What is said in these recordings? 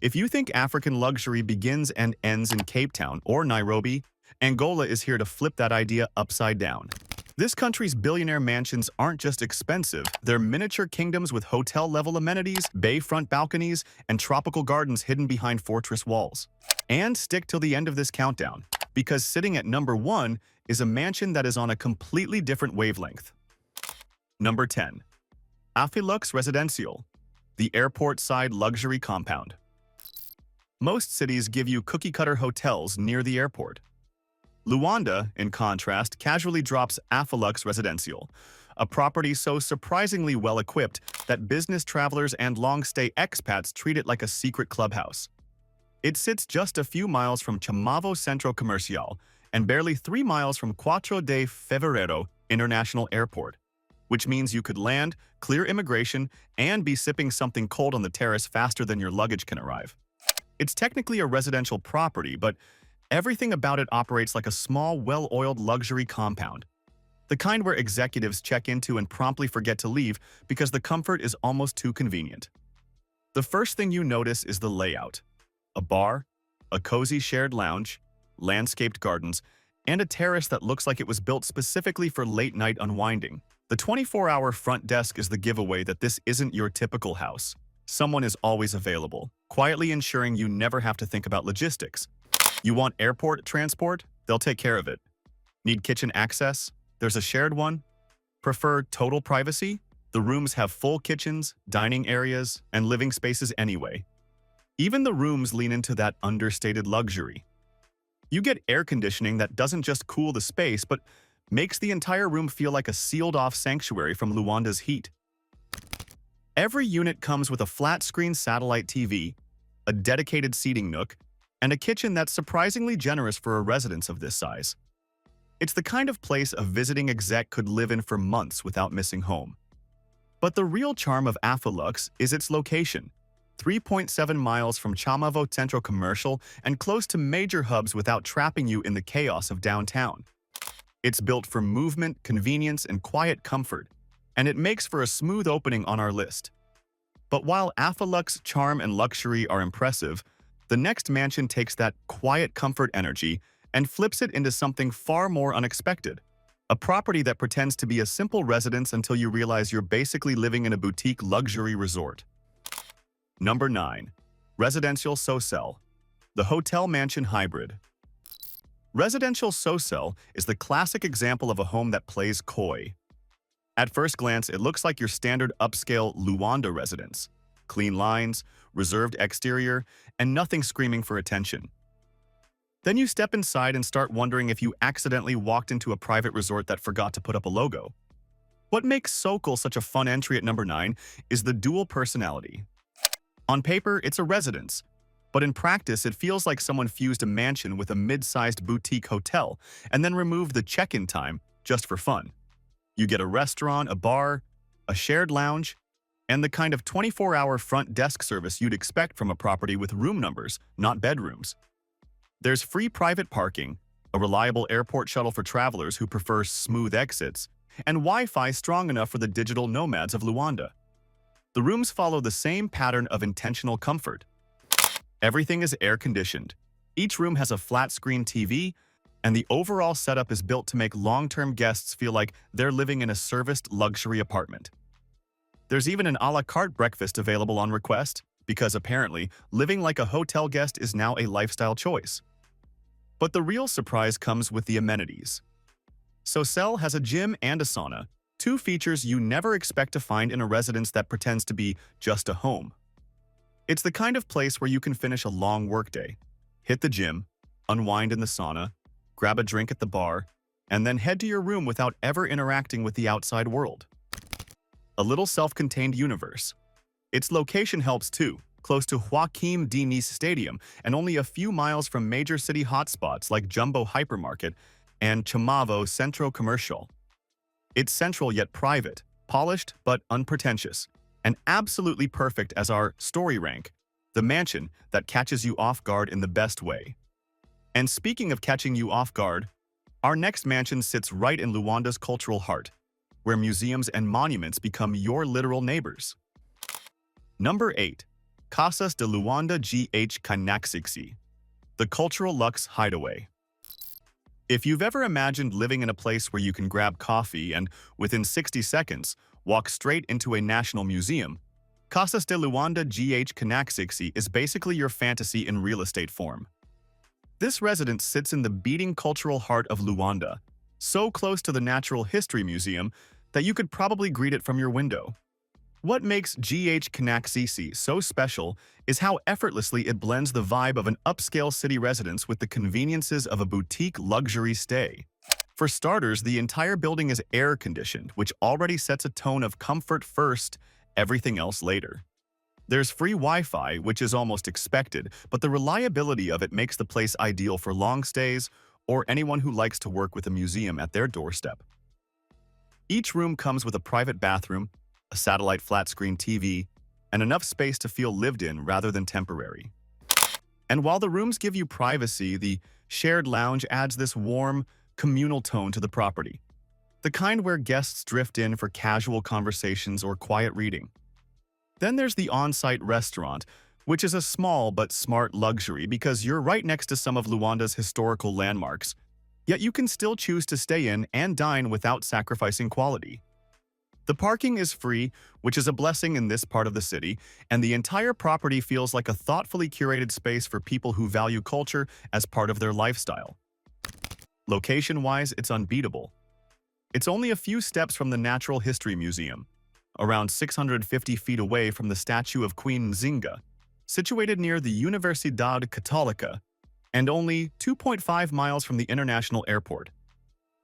If you think African luxury begins and ends in Cape Town or Nairobi, Angola is here to flip that idea upside down. This country's billionaire mansions aren't just expensive, they're miniature kingdoms with hotel-level amenities, bayfront balconies, and tropical gardens hidden behind fortress walls. And stick till the end of this countdown, because sitting at number 1 is a mansion that is on a completely different wavelength. Number 10. Afilux Residential, the airport-side luxury compound. Most cities give you cookie-cutter hotels near the airport. Luanda, in contrast, casually drops Afilux Residential, a property so surprisingly well-equipped that business travelers and long-stay expats treat it like a secret clubhouse. It sits just a few miles from Chamavo Centro Comercial and barely 3 miles from 4 de Fevereiro International Airport, which means you could land, clear immigration, and be sipping something cold on the terrace faster than your luggage can arrive. It's technically a residential property, but everything about it operates like a small, well-oiled luxury compound. The kind where executives check into and promptly forget to leave because the comfort is almost too convenient. The first thing you notice is the layout. A bar, a cozy shared lounge, landscaped gardens, and a terrace that looks like it was built specifically for late-night unwinding. The 24-hour front desk is the giveaway that this isn't your typical house. Someone is always available, quietly ensuring you never have to think about logistics. You want airport transport? They'll take care of it. Need kitchen access? There's a shared one. Prefer total privacy? The rooms have full kitchens, dining areas, and living spaces anyway. Even the rooms lean into that understated luxury. You get air conditioning that doesn't just cool the space, but makes the entire room feel like a sealed-off sanctuary from Luanda's heat. Every unit comes with a flat-screen satellite TV, a dedicated seating nook, and a kitchen that's surprisingly generous for a residence of this size. It's the kind of place a visiting exec could live in for months without missing home. But the real charm of Afilux is its location, 3.7 miles from Chamavo Centro Comercial and close to major hubs without trapping you in the chaos of downtown. It's built for movement, convenience, and quiet comfort, and it makes for a smooth opening on our list. But while Afilux charm and luxury are impressive, the next mansion takes that quiet comfort energy and flips it into something far more unexpected. A property that pretends to be a simple residence until you realize you're basically living in a boutique luxury resort. Number 9. Residential Socel, the hotel mansion hybrid. Residential Socel is the classic example of a home that plays coy. At first glance, it looks like your standard upscale Luanda residence. Clean lines, reserved exterior, and nothing screaming for attention. Then you step inside and start wondering if you accidentally walked into a private resort that forgot to put up a logo. What makes Socel such a fun entry at number 9 is the dual personality. On paper, it's a residence, but in practice, it feels like someone fused a mansion with a mid-sized boutique hotel and then removed the check-in time just for fun. You get a restaurant, a bar, a shared lounge, and the kind of 24-hour front desk service you'd expect from a property with room numbers, not bedrooms. There's free private parking, a reliable airport shuttle for travelers who prefer smooth exits, and Wi-Fi strong enough for the digital nomads of Luanda. The rooms follow the same pattern of intentional comfort. Everything is air-conditioned. Each room has a flat-screen TV, and the overall setup is built to make long-term guests feel like they're living in a serviced luxury apartment. There's even an a la carte breakfast available on request, because apparently, living like a hotel guest is now a lifestyle choice. But the real surprise comes with the amenities. Socel has a gym and a sauna, two features you never expect to find in a residence that pretends to be just a home. It's the kind of place where you can finish a long workday, hit the gym, unwind in the sauna, grab a drink at the bar, and then head to your room without ever interacting with the outside world. A little self-contained universe. Its location helps too, close to Joaquim Diniz Stadium and only a few miles from major city hotspots like Jumbo Hypermarket and Chamavo Centro Comercial. It's central yet private, polished but unpretentious, and absolutely perfect as our story rank, the mansion that catches you off guard in the best way. And speaking of catching you off guard, our next mansion sits right in Luanda's cultural heart, where museums and monuments become your literal neighbors. Number 8. Kasas de Luanda GH Kakixi, the cultural luxe hideaway. If you've ever imagined living in a place where you can grab coffee and, within 60 seconds, walk straight into a national museum, Casas de Luanda GH Kakixi is basically your fantasy in real estate form. This residence sits in the beating cultural heart of Luanda, so close to the Natural History Museum that you could probably greet it from your window. What makes GH Kakixi so special is how effortlessly it blends the vibe of an upscale city residence with the conveniences of a boutique luxury stay. For starters, the entire building is air-conditioned, which already sets a tone of comfort first, everything else later. There's free Wi-Fi, which is almost expected, but the reliability of it makes the place ideal for long stays or anyone who likes to work with a museum at their doorstep. Each room comes with a private bathroom, a satellite flat-screen TV, and enough space to feel lived in rather than temporary. And while the rooms give you privacy, the shared lounge adds this warm, communal tone to the property, the kind where guests drift in for casual conversations or quiet reading. Then there's the on-site restaurant, which is a small but smart luxury because you're right next to some of Luanda's historical landmarks, yet you can still choose to stay in and dine without sacrificing quality. The parking is free, which is a blessing in this part of the city, and the entire property feels like a thoughtfully curated space for people who value culture as part of their lifestyle. Location-wise, it's unbeatable. It's only a few steps from the Natural History Museum, around 650 feet away from the statue of Queen Nzinga, situated near the Universidade Católica, and only 2.5 miles from the international airport.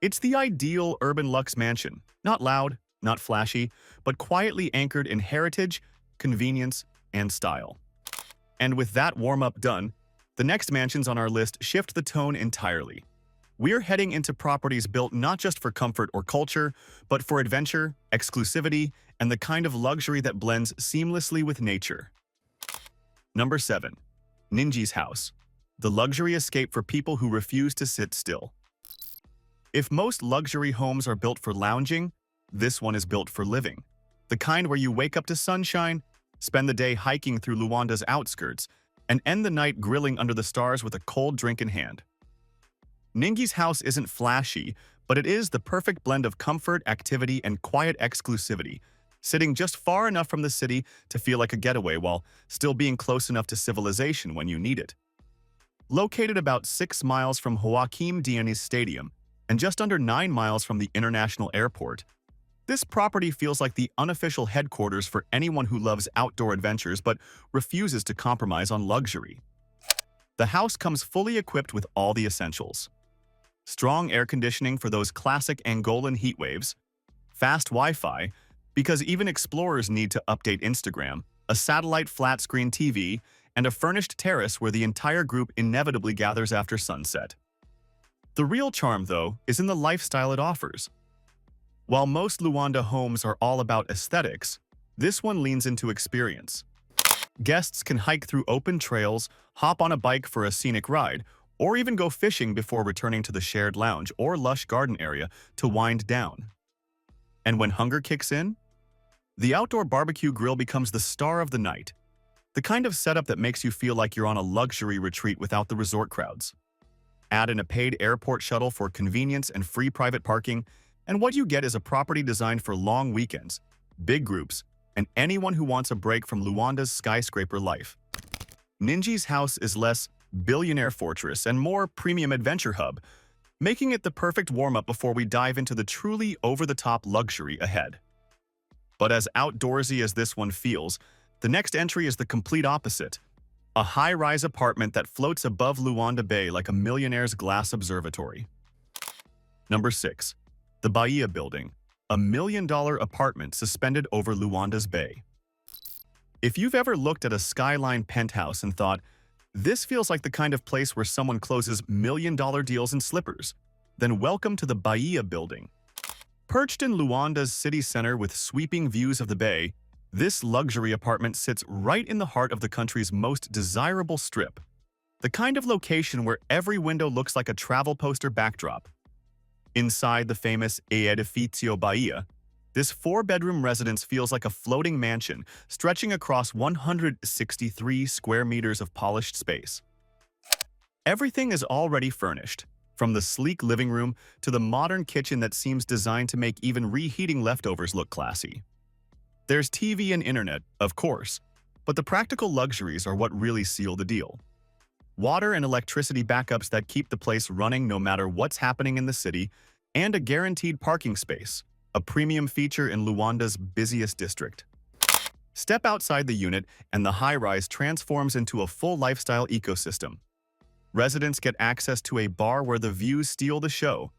It's the ideal urban luxe mansion, not loud, not flashy, but quietly anchored in heritage, convenience, and style. And with that warm-up done, the next mansions on our list shift the tone entirely. We're heading into properties built not just for comfort or culture, but for adventure, exclusivity, and the kind of luxury that blends seamlessly with nature. Number 7. Ningi's house, the luxury escape for people who refuse to sit still. If most luxury homes are built for lounging, this one is built for living. The kind where you wake up to sunshine, spend the day hiking through Luanda's outskirts, and end the night grilling under the stars with a cold drink in hand. Ningi's house isn't flashy, but it is the perfect blend of comfort, activity, and quiet exclusivity, sitting just far enough from the city to feel like a getaway while still being close enough to civilization when you need it. Located about 6 miles from Joaquim Diniz Stadium and just under 9 miles from the international airport, this property feels like the unofficial headquarters for anyone who loves outdoor adventures but refuses to compromise on luxury. The house comes fully equipped with all the essentials: strong air conditioning for those classic Angolan heat waves, fast Wi-Fi, because even explorers need to update Instagram, a satellite flat-screen TV, and a furnished terrace where the entire group inevitably gathers after sunset. The real charm, though, is in the lifestyle it offers. While most Luanda homes are all about aesthetics, this one leans into experience. Guests can hike through open trails, hop on a bike for a scenic ride, or even go fishing before returning to the shared lounge or lush garden area to wind down. And when hunger kicks in, the outdoor barbecue grill becomes the star of the night, the kind of setup that makes you feel like you're on a luxury retreat without the resort crowds. Add in a paid airport shuttle for convenience and free private parking, and what you get is a property designed for long weekends, big groups, and anyone who wants a break from Luanda's skyscraper life. Ningi's house is less billionaire fortress and more premium adventure hub, making it the perfect warm-up before we dive into the truly over-the-top luxury ahead. But as outdoorsy as this one feels, the next entry is the complete opposite: a high-rise apartment that floats above Luanda Bay like a millionaire's glass observatory. Number 6. The Bahia Building, a $1 million apartment suspended over Luanda's bay. If you've ever looked at a skyline penthouse and thought, this feels like the kind of place where someone closes $1 million deals in slippers, then welcome to the Bahia Building. Perched in Luanda's city center with sweeping views of the bay, this luxury apartment sits right in the heart of the country's most desirable strip, the kind of location where every window looks like a travel poster backdrop. Inside the famous Edifício Bahia, This four-bedroom residence feels like a floating mansion stretching across 163 square meters of polished space. Everything is already furnished, from the sleek living room to the modern kitchen that seems designed to make even reheating leftovers look classy. There's TV and internet, of course, but the practical luxuries are what really seal the deal. Water and electricity backups that keep the place running no matter what's happening in the city, and a guaranteed parking space, a premium feature in Luanda's busiest district. Step outside the unit and the high-rise transforms into a full lifestyle ecosystem. Residents get access to a bar where the views steal the show,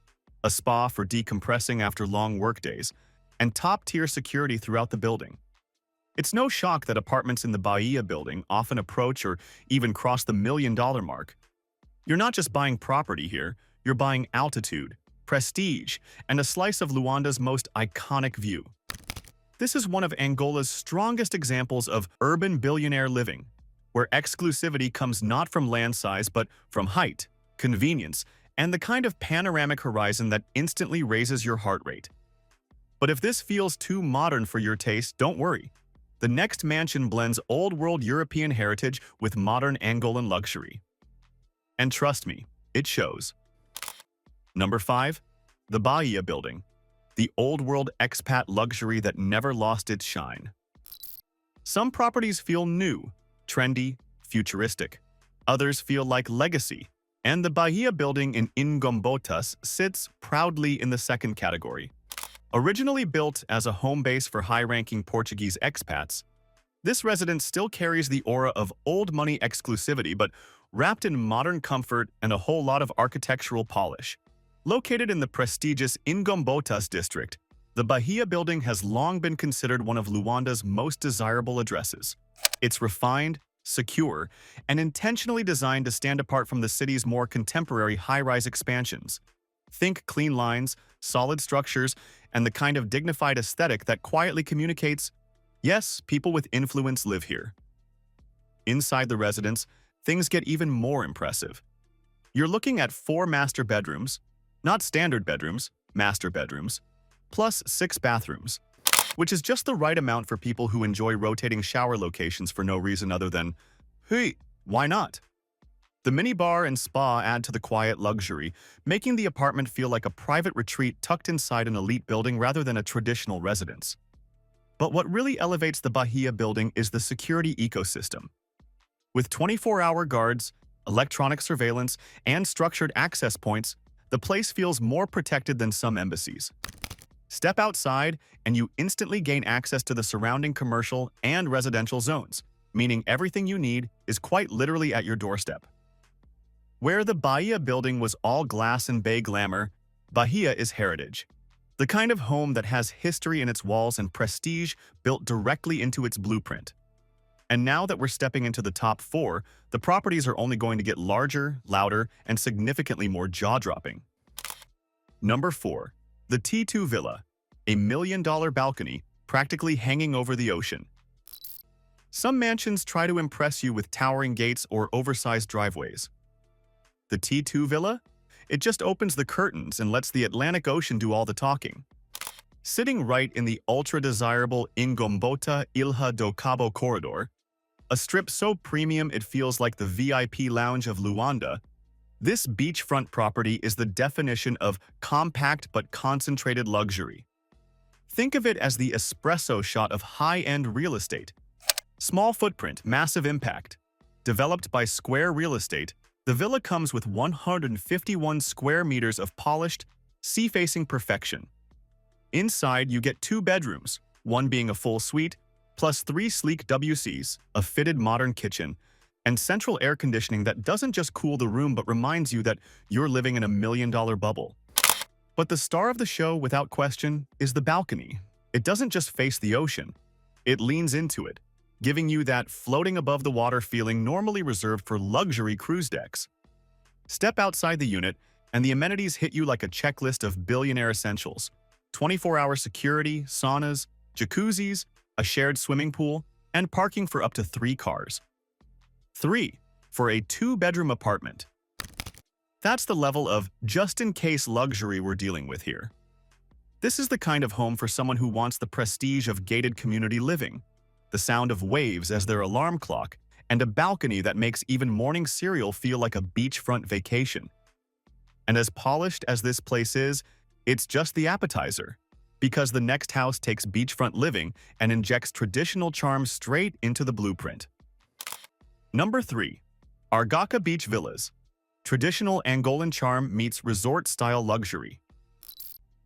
a spa for decompressing after long workdays, and top-tier security throughout the building. It's no shock that apartments in the Bahia Building often approach or even cross the $1 million mark. You're not just buying property here, you're buying altitude, prestige, and a slice of Luanda's most iconic view. This is one of Angola's strongest examples of urban billionaire living, where exclusivity comes not from land size but from height, convenience, and the kind of panoramic horizon that instantly raises your heart rate. But if this feels too modern for your taste, don't worry. The next mansion blends old-world European heritage with modern Angolan luxury. And trust me, it shows. Number 5. The Bahia Building, the old-world expat luxury that never lost its shine. Some properties feel new, trendy, futuristic. Others feel like legacy, and the Bahia Building in Ingombotas sits proudly in the second category. Originally built as a home base for high-ranking Portuguese expats, this residence still carries the aura of old-money exclusivity but wrapped in modern comfort and a whole lot of architectural polish. Located in the prestigious Ingombotas district, the Bahia Building has long been considered one of Luanda's most desirable addresses. It's refined, secure, and intentionally designed to stand apart from the city's more contemporary high-rise expansions. Think clean lines, solid structures, and the kind of dignified aesthetic that quietly communicates, yes, people with influence live here. Inside the residence, things get even more impressive. You're looking at 4 master bedrooms, not standard bedrooms, master bedrooms, plus 6 bathrooms, which is just the right amount for people who enjoy rotating shower locations for no reason other than, hey, why not? The minibar and spa add to the quiet luxury, making the apartment feel like a private retreat tucked inside an elite building rather than a traditional residence. But what really elevates the Bahia Building is the security ecosystem. With 24-hour guards, electronic surveillance, and structured access points, the place feels more protected than some embassies. Step outside, and you instantly gain access to the surrounding commercial and residential zones, meaning everything you need is quite literally at your doorstep. Where the Bahia Building was all glass and bay glamour, Bahia is heritage. The kind of home that has history in its walls and prestige built directly into its blueprint. And now that we're stepping into the top 4, the properties are only going to get larger, louder, and significantly more jaw-dropping. Number 4. The T2 Villa, a $1 million balcony practically hanging over the ocean. Some mansions try to impress you with towering gates or oversized driveways. The T2 Villa? It just opens the curtains and lets the Atlantic Ocean do all the talking. Sitting right in the ultra-desirable Ingombota Ilha do Cabo corridor, a strip so premium it feels like the VIP lounge of Luanda, this beachfront property is the definition of compact but concentrated luxury. Think of it as the espresso shot of high-end real estate. Small footprint, massive impact. Developed by Square Real Estate, the villa comes with 151 square meters of polished, sea-facing perfection. Inside, you get 2 bedrooms, one being a full suite, plus 3 sleek WCs, a fitted modern kitchen, and central air conditioning that doesn't just cool the room but reminds you that you're living in a $1 million bubble. But the star of the show, without question, is the balcony. It doesn't just face the ocean, it leans into it, giving you that floating above the water feeling normally reserved for luxury cruise decks. Step outside the unit, and the amenities hit you like a checklist of billionaire essentials. 24-hour security, saunas, jacuzzis, a shared swimming pool, and parking for up to 3 cars. 3. For a 2-bedroom apartment. That's the level of just-in-case luxury we're dealing with here. This is the kind of home for someone who wants the prestige of gated community living, the sound of waves as their alarm clock, and a balcony that makes even morning cereal feel like a beachfront vacation. And as polished as this place is, it's just the appetizer, because the next house takes beachfront living and injects traditional charm straight into the blueprint. Number 3. Argaka Beach Villas. Traditional Angolan charm meets resort-style luxury.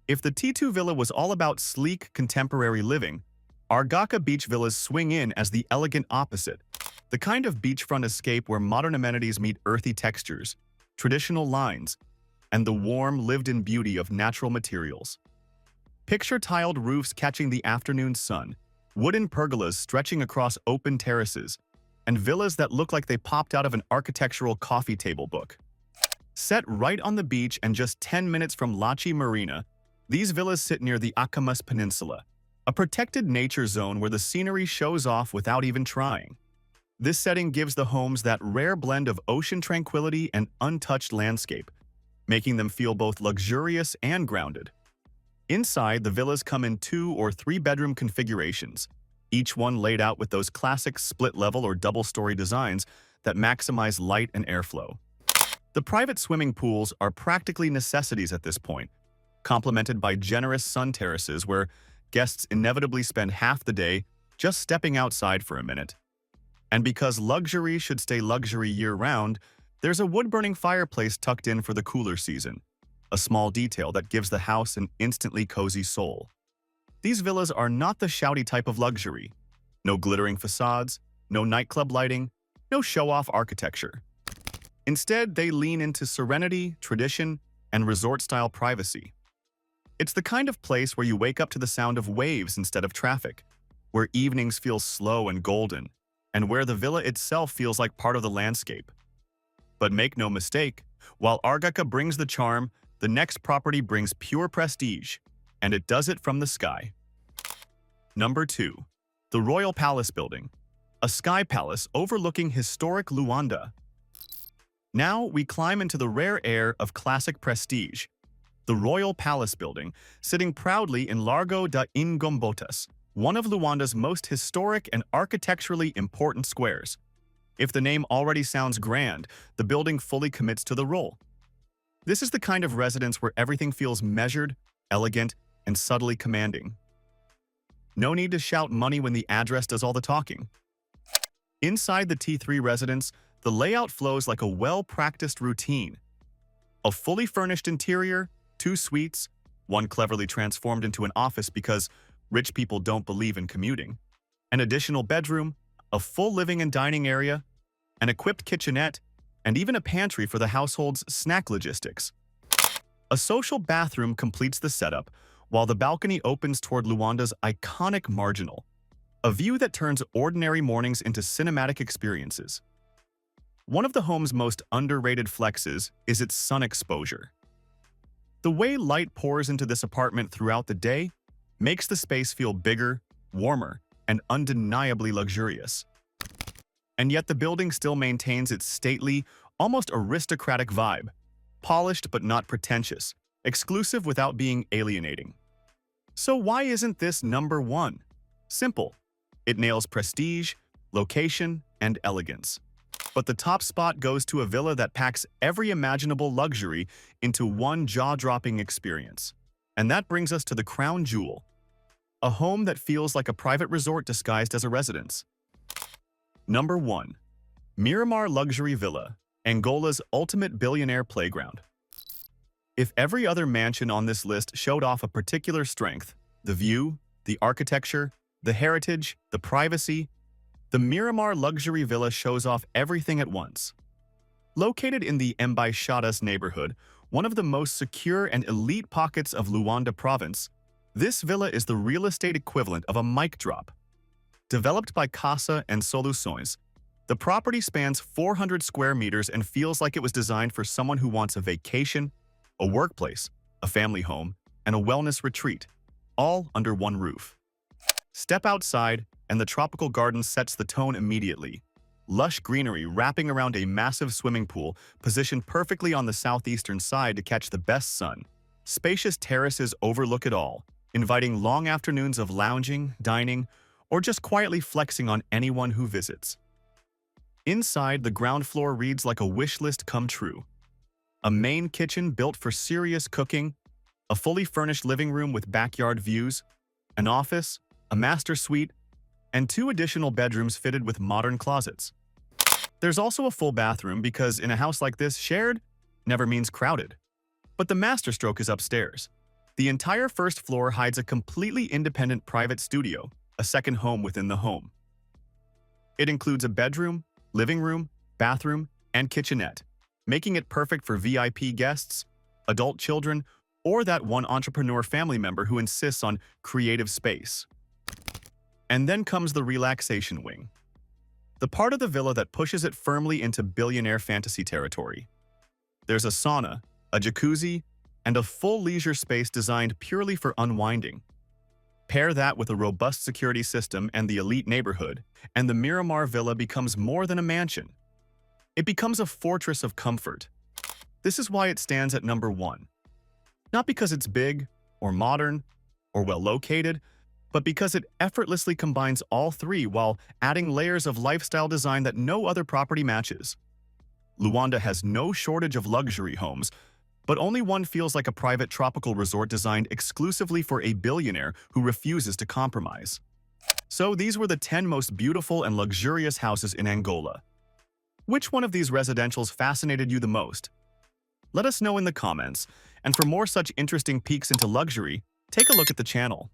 If the T2 villa was all about sleek, contemporary living, Argaka Beach Villas swing in as the elegant opposite, the kind of beachfront escape where modern amenities meet earthy textures, traditional lines, and the warm, lived-in beauty of natural materials. Picture tiled roofs catching the afternoon sun, wooden pergolas stretching across open terraces, and villas that look like they popped out of an architectural coffee table book. Set right on the beach and just 10 minutes from Lachi Marina, these villas sit near the Akamas Peninsula, a protected nature zone where the scenery shows off without even trying. This setting gives the homes that rare blend of ocean tranquility and untouched landscape, making them feel both luxurious and grounded. Inside, the villas come in 2 or 3 bedroom configurations, each one laid out with those classic split-level or double-story designs that maximize light and airflow. The private swimming pools are practically necessities at this point, complemented by generous sun terraces where guests inevitably spend half the day just stepping outside for a minute. And because luxury should stay luxury year-round, there's a wood-burning fireplace tucked in for the cooler season, a small detail that gives the house an instantly cozy soul. These villas are not the shouty type of luxury. No glittering facades, no nightclub lighting, no show-off architecture. Instead, they lean into serenity, tradition, and resort-style privacy. It's the kind of place where you wake up to the sound of waves instead of traffic, where evenings feel slow and golden, and where the villa itself feels like part of the landscape. But make no mistake, while Argaka brings the charm, the next property brings pure prestige, and it does it from the sky. Number 2. The Royal Palace Building, a sky palace overlooking historic Luanda. Now we climb into the rare air of classic prestige, the Royal Palace Building, sitting proudly in Largo da Ingombotas, one of Luanda's most historic and architecturally important squares. If the name already sounds grand, the building fully commits to the role. This is the kind of residence where everything feels measured, elegant, and subtly commanding. No need to shout money when the address does all the talking. Inside the T3 residence, the layout flows like a well-practiced routine. A fully furnished interior, 2 suites, one cleverly transformed into an office because rich people don't believe in commuting, an additional bedroom, a full living and dining area, an equipped kitchenette, and even a pantry for the household's snack logistics. A social bathroom completes the setup, while the balcony opens toward Luanda's iconic marginal, a view that turns ordinary mornings into cinematic experiences. One of the home's most underrated flexes is its sun exposure. The way light pours into this apartment throughout the day makes the space feel bigger, warmer, and undeniably luxurious. And yet the building still maintains its stately, almost aristocratic vibe, polished but not pretentious, exclusive without being alienating. So why isn't this number 1? Simple. It nails prestige, location, and elegance. But the top spot goes to a villa that packs every imaginable luxury into one jaw-dropping experience. And that brings us to the crown jewel, a home that feels like a private resort disguised as a residence. Number 1. Miramar Luxury Villa, Angola's ultimate billionaire playground. If every other mansion on this list showed off a particular strength, the view, the architecture, the heritage, the privacy, the Miramar Luxury Villa shows off everything at once. Located in the Embaixadas neighborhood, one of the most secure and elite pockets of Luanda province, this villa is the real estate equivalent of a mic drop. Developed by Kasas and Soluções, the property spans 400 square meters and feels like it was designed for someone who wants a vacation, a workplace, a family home, and a wellness retreat, all under one roof. Step outside, and the tropical garden sets the tone immediately. Lush greenery wrapping around a massive swimming pool positioned perfectly on the southeastern side to catch the best sun, Spacious terraces overlook it all, inviting long afternoons of lounging, dining, or just quietly flexing on anyone who visits. Inside, the ground floor reads like a wish list come true. A main kitchen built for serious cooking, a fully furnished living room with backyard views, an office, a master suite, and 2 additional bedrooms fitted with modern closets. There's also a full bathroom because in a house like this, shared never means crowded. But the masterstroke is upstairs. The entire first floor hides a completely independent private studio, a second home within the home. It includes a bedroom, living room, bathroom, and kitchenette, making it perfect for VIP guests, adult children, or that one entrepreneur family member who insists on creative space. And then comes the relaxation wing, the part of the villa that pushes it firmly into billionaire fantasy territory. There's a sauna, a jacuzzi, and a full leisure space designed purely for unwinding. Pair that with a robust security system and the elite neighborhood, and the Miramar villa becomes more than a mansion. It becomes a fortress of comfort. This is why it stands at number 1. Not because it's big, or modern, or well-located, but because it effortlessly combines all 3 while adding layers of lifestyle design that no other property matches. Luanda has no shortage of luxury homes, but only one feels like a private tropical resort designed exclusively for a billionaire who refuses to compromise. So these were the 10 most beautiful and luxurious houses in Angola. Which one of these residentials fascinated you the most? Let us know in the comments, and for more such interesting peeks into luxury, take a look at the channel.